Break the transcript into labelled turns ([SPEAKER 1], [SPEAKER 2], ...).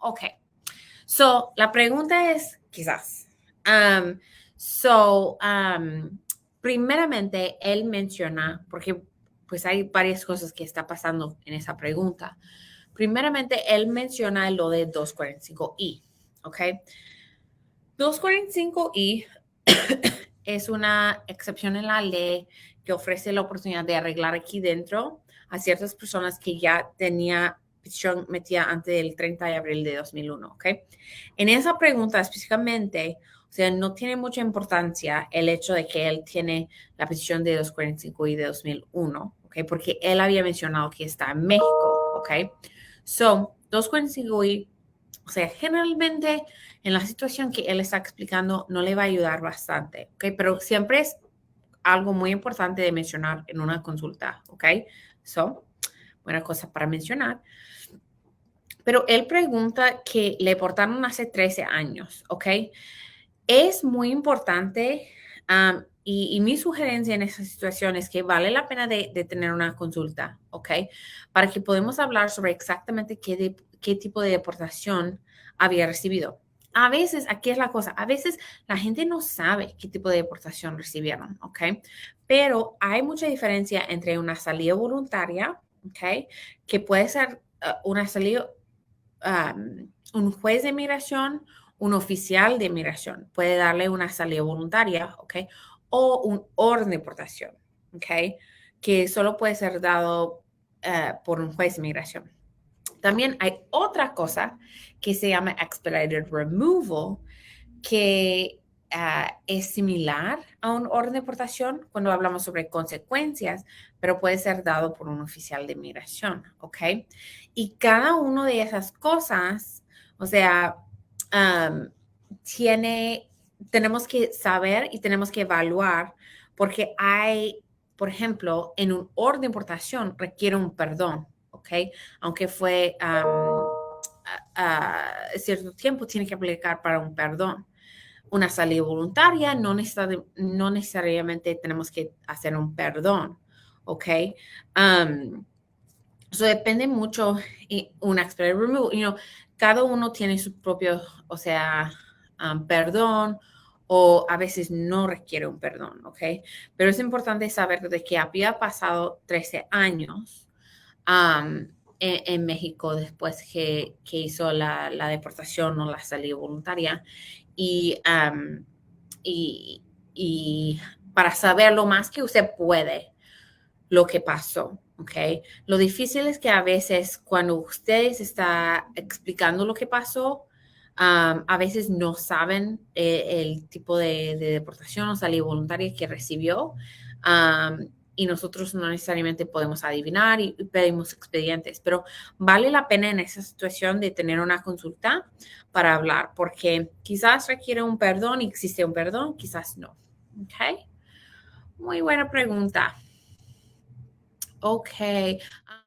[SPEAKER 1] Ok. So, la pregunta es, quizás. Um, so, primeramente, él menciona, porque pues hay varias cosas que está pasando en esa pregunta. Primeramente, él menciona lo de 245i, ¿ok? 245i es una excepción en la ley que ofrece la oportunidad de arreglar aquí dentro a ciertas personas que ya tenía petición metida antes del 30 de abril de 2001, ¿ok? En esa pregunta específicamente, o sea, no tiene mucha importancia el hecho de que él tiene la petición de 245 y de 2001, ¿ok? Porque él había mencionado que está en México, ¿ok? So, 245 y, o sea, generalmente en la situación que él está explicando no le va a ayudar bastante, ¿ok? Pero siempre es algo muy importante de mencionar en una consulta, ¿ok? So, buena cosa para mencionar. Pero él pregunta que le portaron hace 13 años, ¿ok? Es muy importante y mi sugerencia en esa situación es que vale la pena de tener una consulta, ¿ok? Para que podamos hablar sobre exactamente qué tipo de deportación había recibido. A veces, aquí es la cosa, a veces la gente no sabe qué tipo de deportación recibieron, ¿ok? Pero hay mucha diferencia entre una salida voluntaria, ¿ok? Que puede ser una salida, un juez de migración, un oficial de migración puede darle una salida voluntaria, ¿ok? O un orden de deportación, ¿ok? Que solo puede ser dado por un juez de migración. También hay otra cosa que se llama expedited removal, que es similar a un orden de deportación cuando hablamos sobre consecuencias, pero puede ser dado por un oficial de migración, ¿ok? Y cada una de esas cosas, o sea, um, tenemos que saber y tenemos que evaluar porque hay, por ejemplo, en un orden de importación requiere un perdón, ¿ok? Aunque fue cierto tiempo, tiene que aplicar para un perdón. Una salida voluntaria no necesariamente tenemos que hacer un perdón, ¿ok? Eso depende mucho y un expedited removal. Cada uno tiene su propio, o sea, perdón o a veces no requiere un perdón, ¿ok? Pero es importante saber de que había pasado 13 años en México después que hizo la deportación o la salida voluntaria y, y, y para saber lo más que usted puede lo que pasó, ¿ok? Lo difícil es que a veces cuando ustedes está explicando lo que pasó, a veces no saben el tipo de deportación o salida voluntaria que recibió y nosotros no necesariamente podemos adivinar y pedimos expedientes, pero vale la pena en esa situación de tener una consulta para hablar, porque quizás requiere un perdón y existe un perdón, quizás no, ¿ok? Muy buena pregunta. Ok.